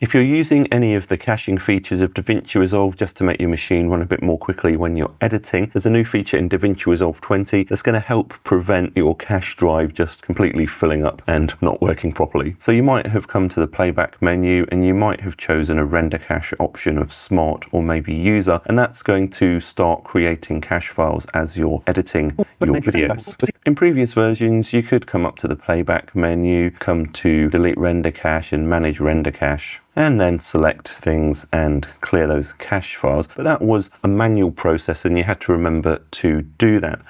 If you're using any of the caching features of DaVinci Resolve just to make your machine run a bit more quickly when you're editing, there's a new feature in DaVinci Resolve 20 that's going to help prevent your cache drive just completely filling up and not working properly. So you might have come to the playback menu and you might have chosen a render cache option of Smart or maybe User, and that's going to start creating cache files as you're editing your videos. In previous versions, you could come up to the playback menu, come to Delete Render Cache and Manage Render Cache, and then select things and clear those cache files. But that was a manual process and you had to remember to do that.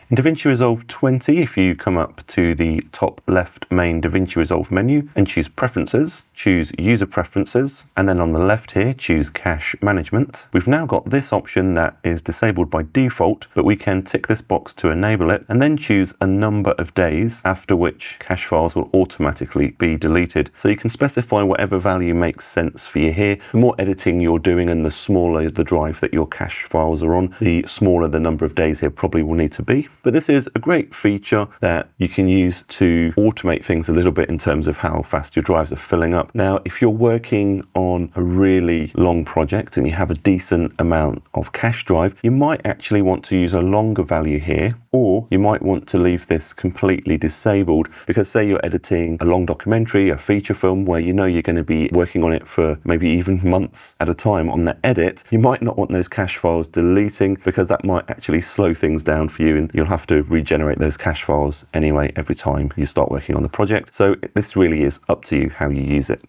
In DaVinci Resolve 20, if you come up to the top left main DaVinci Resolve menu and choose Preferences, choose User Preferences, and then on the left here, choose Cache Management. We've now got this option that is disabled by default, but we can tick this box to enable it and then choose a number of days after which cache files will automatically be deleted. So you can specify whatever value makes sense for you here. The more editing you're doing and the smaller the drive that your cache files are on, the smaller the number of days here probably will need to be. But this is a great feature that you can use to automate things a little bit in terms of how fast your drives are filling up. Now, if you're working on a really long project and you have a decent amount of cache drive, you might actually want to use a longer value here, or you might want to leave this completely disabled because say you're editing a long documentary, a feature film where you know you're going to be working on it for maybe even months at a time on the edit, you might not want those cache files deleting because that might actually slow things down for you and you'll have to regenerate those cache files anyway every time you start working on the project. So this really is up to you how you use it.